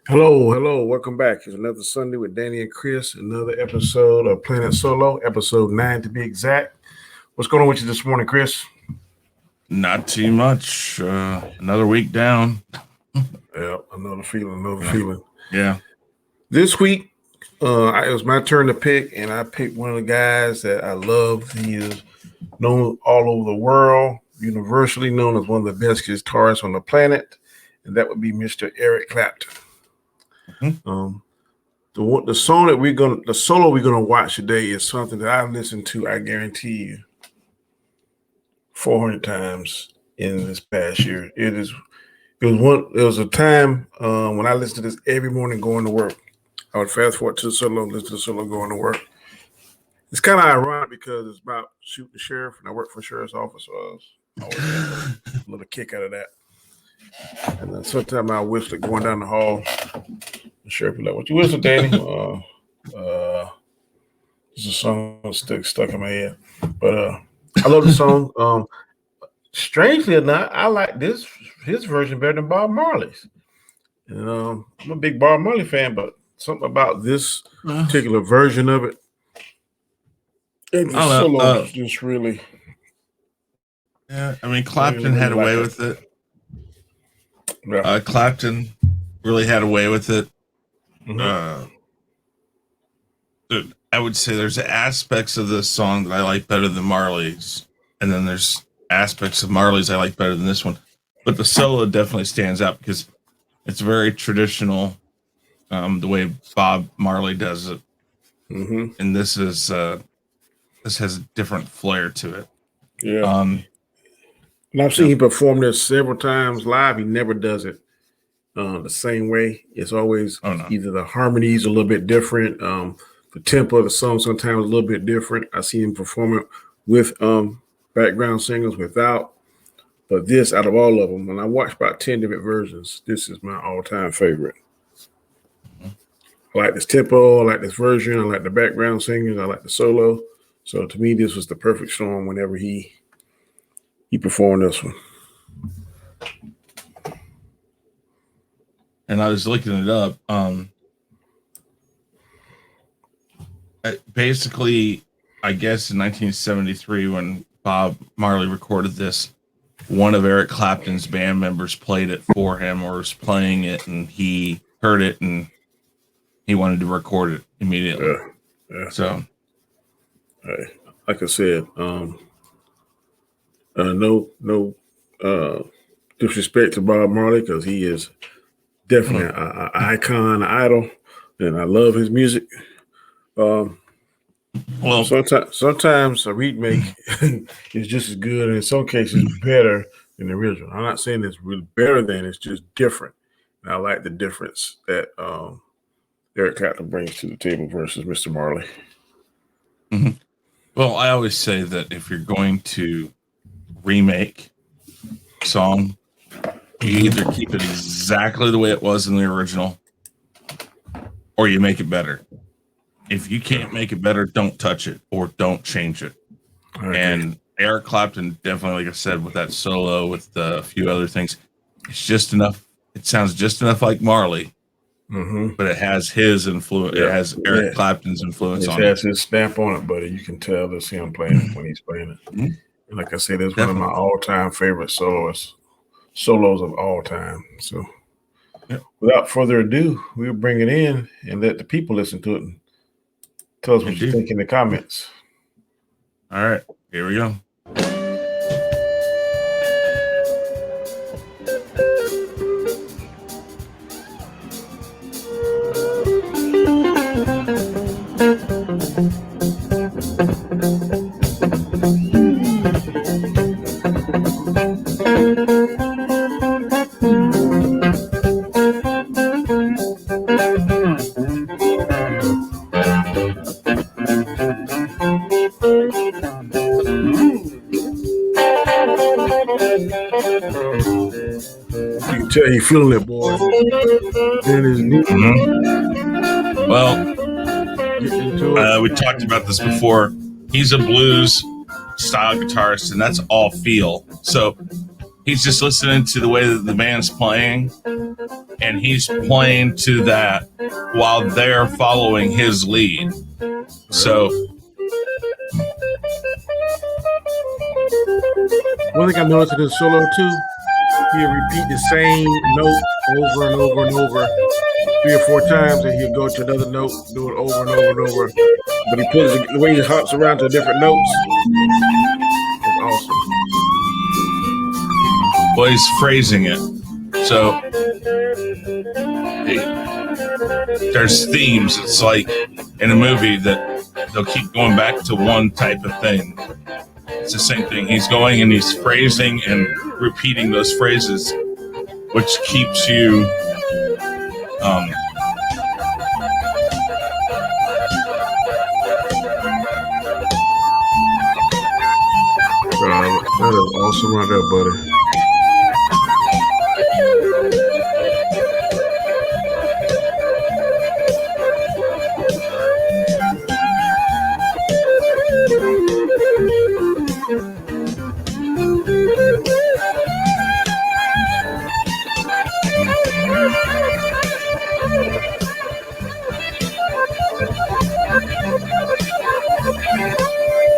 Hello. Welcome back. It's another Sunday with Danny and Chris. Another episode of Planet Solo, episode 9 to be exact. What's going on with you this morning, Chris? Not too much. Another week down. Yeah, another feeling. Yeah. This week, it was my turn to pick, and I picked one of the guys that I love. He is known all over the world, universally known as one of the best guitarists on the planet, and that would be Mr. Eric Clapton. Mm-hmm. The solo we're gonna watch today is something that I've listened to, I guarantee you, 400 times in this past year. It was a time when I listened to this every morning going to work. I would fast forward to the solo, listen to the solo going to work. It's kind of ironic because it's about shooting the sheriff, and I work for a sheriff's office, so I always get a little kick out of that. And then sometimes I whistle going down the hall. The sheriff be like, "What you whistle, Danny?" It's a song stuck in my head. But I love the song. Strangely enough, I like his version better than Bob Marley's. And I'm a big Bob Marley fan, but something about this particular version of it, and the solo just really. Yeah, I mean, Clapton had a way with it. Yeah. Clapton really had a way with it. Mm-hmm. I would say there's aspects of this song that I like better than Marley's, and then there's aspects of Marley's I like better than this one. But the solo definitely stands out because it's very traditional, the way Bob Marley does it, and this has a different flair to it. Yeah. And I've seen him perform this several times live. He never does it the same way. It's always either the harmonies a little bit different, the tempo of the song sometimes a little bit different. I see him perform it with background singers, without. But this, out of all of them, and I watched about 10 different versions, this is my all-time favorite. I like this tempo. I like this version. I like the background singers. I like the solo. So to me, this was the perfect song whenever he performed this one. And I was looking it up. Basically, I guess in 1973, when Bob Marley recorded this, one of Eric Clapton's band members played it for him, or was playing it, and he heard it and he wanted to record it immediately. Yeah. So, like I said, no disrespect to Bob Marley, because he is definitely an icon, an idol, and I love his music. Well, sometimes a remake is just as good, and in some cases better than the original. I'm not saying it's really better than, it's just different. And I like the difference that Eric Clapton brings to the table versus Mr. Marley. Mm-hmm. Well, I always say that if you're going to remake a song, you either keep it exactly the way it was in the original, or you make it better. If you can't make it better, don't touch it or don't change it. Okay. And Eric Clapton, definitely, like I said, with that solo, with a few other things, it's just enough. It sounds just enough like Marley, but it has his influence. Yeah. It has Eric Clapton's influence on it. It has his stamp on it, buddy. You can tell that's him playing when he's playing it. Mm-hmm. And like I said, it's one of my all-time favorite solos of all time. So without further ado, we'll bring it in and let the people listen to it and tell us what you think in the comments. All right, here we go. tell you feeling it, boy. Well, we talked about this before. He's a blues style guitarist, and that's all feel. So he's just listening to the way that the band's playing, and he's playing to that while they're following his lead. So one thing I noticed in his solo too, he'll repeat the same note over and over and over 3 or 4 times, and he'll go to another note, do it over and over and over. But he puts the way he hops around to different notes. It's awesome. Well, he's phrasing it. So there's themes. It's like in a movie that they'll keep going back to one type of thing. It's the same thing. He's going and he's phrasing and repeating those phrases, which keeps you that is awesome right there, buddy.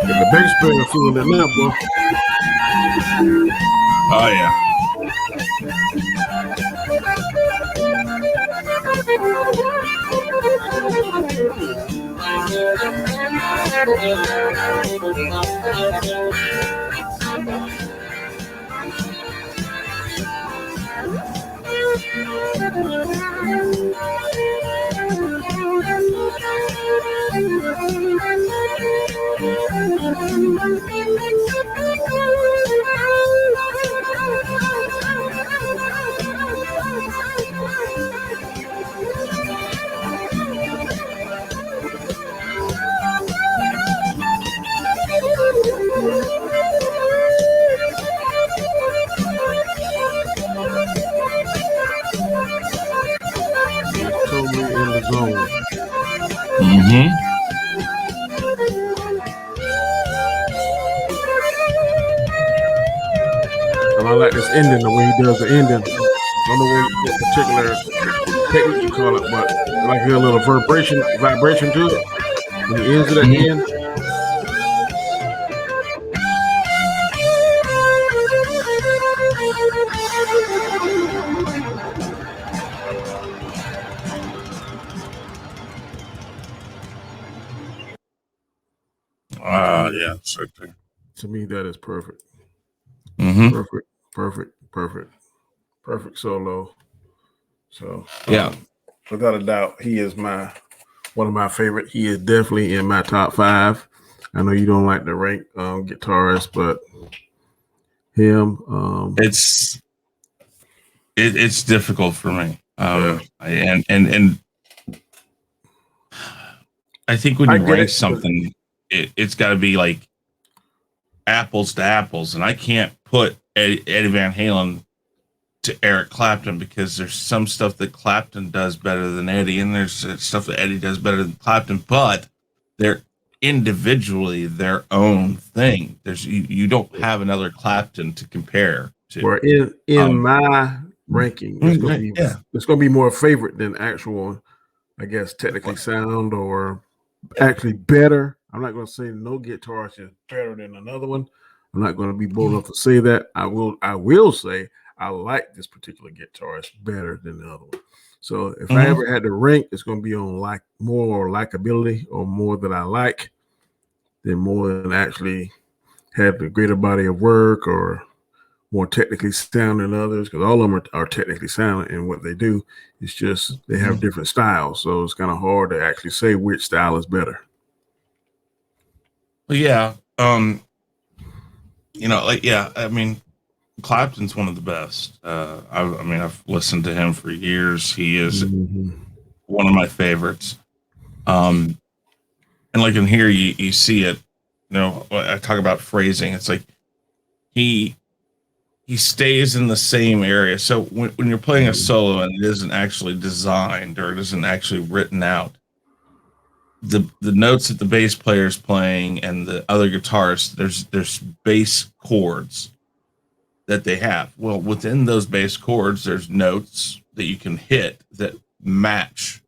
The bass player feeling it now, boy. Oh yeah. Totally in the zone. Mm-hmm. And I like this ending, the way he does the ending. I don't know what particular technique you call it, but I like hear a little vibration to it when he ends it at the end. Yeah, it's right there. To me, that is perfect. Mm-hmm. Perfect solo. So yeah, without a doubt, he is one of my favorite. He is definitely in my top 5. I know you don't like the rank guitarist, but him, it's difficult for me. And I think when you rank something, it's got to be like apples to apples, and I can't put Eddie Van Halen to Eric Clapton because there's some stuff that Clapton does better than Eddie, and there's stuff that Eddie does better than Clapton, but they're individually their own thing. There's you don't have another Clapton to compare to. Or in my ranking, it's going to be more favorite than actual, I guess, technically sound or actually better. I'm not going to say no guitarist is better than another one. I'm not going to be bold enough to say that. I will say I like this particular guitarist better than the other one. So if I ever had to rank, it's going to be on more likability or more that I like than more than actually have a greater body of work or more technically sound than others, because all of them are technically sound in what they do. It's just they have different styles. So it's kind of hard to actually say which style is better. Well, yeah. I mean, Clapton's one of the best. I've listened to him for years. He is one of my favorites. And like in here, you see it. You know, I talk about phrasing. It's like he he stays in the same area. So when you're playing a solo and it isn't actually designed or it isn't actually written out, the notes that the bass player is playing and the other guitarists, there's bass chords that they have. Well, within those bass chords, there's notes that you can hit that match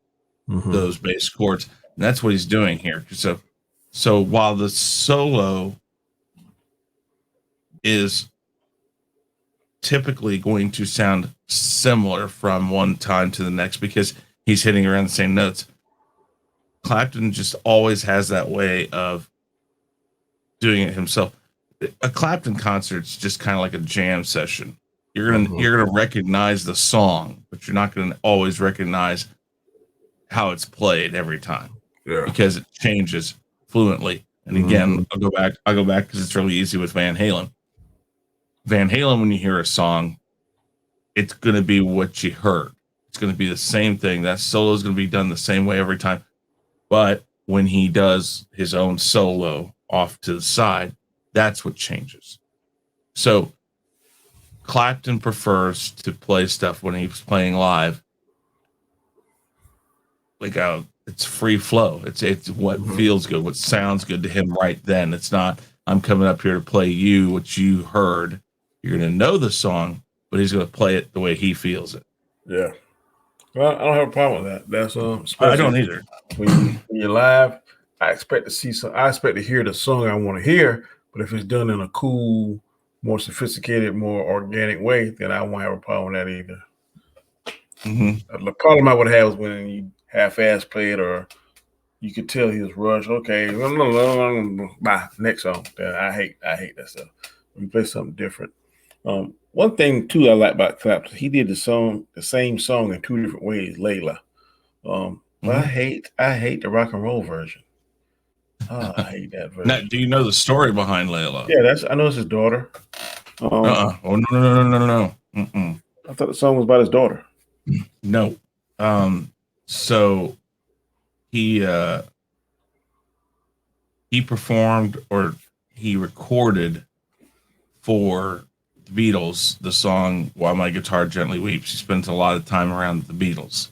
those bass chords. And that's what he's doing here. So while the solo is typically going to sound similar from one time to the next because he's hitting around the same notes, Clapton just always has that way of doing it himself. A Clapton concert's just kind of like a jam session. You're gonna recognize the song, but you're not gonna always recognize how it's played every time. Yeah. Because it changes fluently. And again, I'll go back because it's really easy with Van Halen. Van Halen, when you hear a song, it's gonna be what you heard. It's gonna be the same thing. That solo is gonna be done the same way every time. But when he does his own solo off to the side, that's what changes. So Clapton prefers to play stuff when he's playing live like it's free flow. It's what feels good, what sounds good to him right then. It's not, I'm coming up here to play you what you heard. You're going to know the song, but he's going to play it the way he feels it. Yeah. Well, I don't have a problem with that. That's I don't either. When you're live, I expect to hear the song I want to hear, but if it's done in a cool, more sophisticated, more organic way, then I won't have a problem with that either. The problem I would have is when you half-ass play it, or you could tell he was rushed. Okay, bye, next song. I hate that stuff. When you play something different. One thing too I like about Clapton, he did the same song in two different ways, Layla. But I hate the rock and roll version. Oh, I hate that version. Now, do you know the story behind Layla? Yeah, I know it's his daughter. Oh no. I thought the song was about his daughter. No. So he performed, or he recorded for the Beatles the song "While My Guitar Gently Weeps." He spends a lot of time around the Beatles.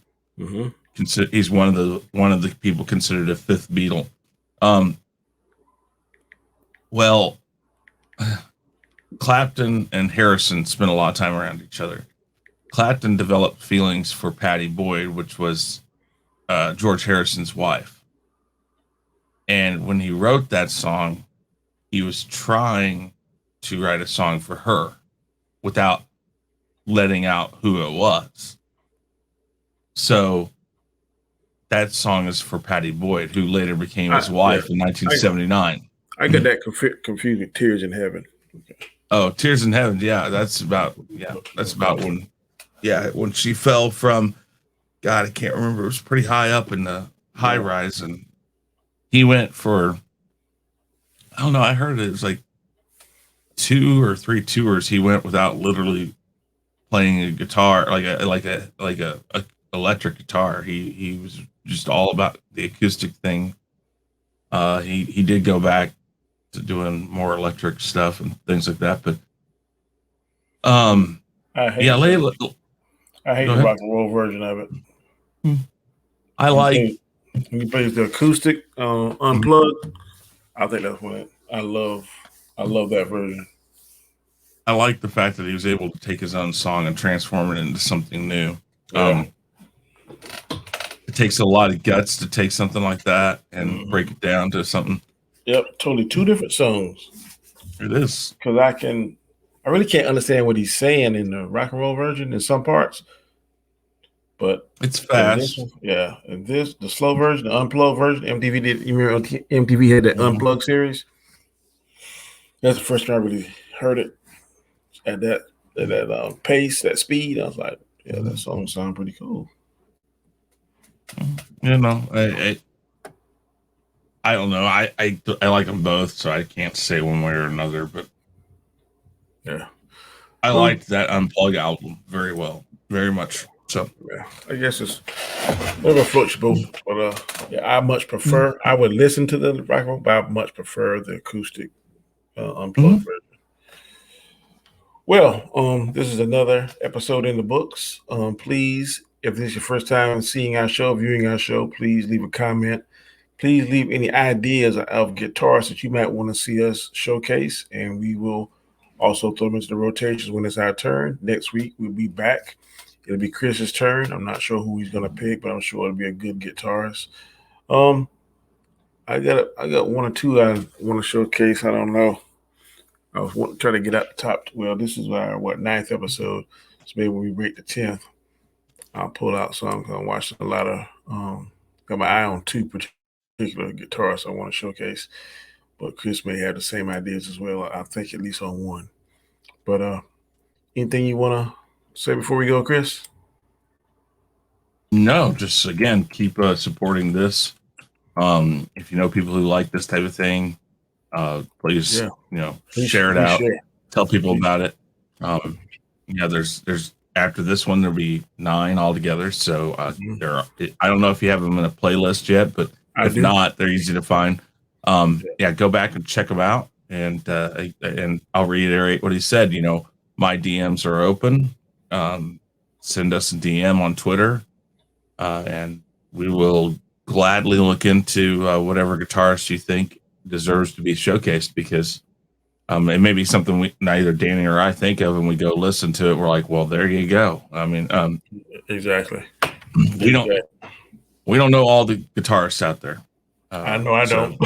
He's one of the people considered a fifth Beatle. Well, Clapton and Harrison spent a lot of time around each other. Clapton developed feelings for Pattie Boyd, which was George Harrison's wife. And when he wrote that song, he was trying to write a song for her without letting out who it was. So that song is for Pattie Boyd, who later became his wife in 1979. I get that confused with Tears in Heaven. Okay. Oh, Tears in Heaven. Yeah, that's about when she fell from, God, I can't remember. It was pretty high up in the high rise, and he went for, I don't know, I heard it was like 2 or 3 tours he went without literally playing a guitar, like a electric guitar. He was just all about the acoustic thing. He did go back to doing more electric stuff and things like that, but I hate the rock and roll version of it. I like when he plays the acoustic unplugged. I think that's what I love that version. I like the fact that he was able to take his own song and transform it into something new. It takes a lot of guts to take something like that and break it down to something. Yep, totally 2 different songs. It is. Because I really can't understand what he's saying in the rock and roll version in some parts, but it's fast. And the slow version, the unplugged version, MTV did. You remember MTV had that unplugged series? That's the first time I really heard it at that pace, that speed. I was like, yeah, that song sounds pretty cool. You know, I don't know. I like them both, so I can't say one way or another. But yeah, I liked that Unplug album very well, very much. So yeah, I guess it's never floats your boat. But I much prefer. I would listen to the rock and roll, but I much prefer the acoustic unplugged version. Well, this is another episode in the books. Please, if this is your first time seeing our show, viewing our show, please leave a comment. Please leave any ideas of guitarists that you might want to see us showcase, and we will also throw them into the rotations when it's our turn. Next week, we'll be back. It'll be Chris's turn. I'm not sure who he's going to pick, but I'm sure it'll be a good guitarist. I got one or two I want to showcase. I don't know. I was trying to get out the top. Well, this is our ninth episode. So maybe when we break the 10th, I'll pull out some. I'm watching a lot of got my eye on two particular guitarists I want to showcase. But Chris may have the same ideas as well. I think at least on one. But anything you want to say before we go, Chris? No, just again, keep supporting this. If you know people who like this type of thing, please, share it out. Tell people about it. There's after this one there'll be 9 altogether. So I don't know if you have them in a playlist yet, but if not, they're easy to find. Go back and check them out. And I'll reiterate what he said. My DMs are open. Send us a DM on Twitter, and we will gladly look into whatever guitarist you think deserves to be showcased, because it may be something neither Danny or I think of, and we go listen to it. We're like, well, there you go. I mean, exactly. We don't know all the guitarists out there. I know I don't.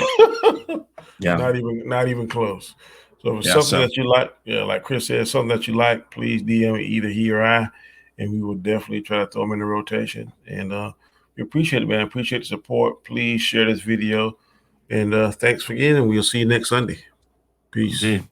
Yeah, not even close. So if it's something that you like, like Chris said, something that you like, please DM either he or I, and we will definitely try to throw them in the rotation. And we appreciate it, man. Appreciate the support. Please share this video. And thanks again, and we'll see you next Sunday. Peace. Indeed.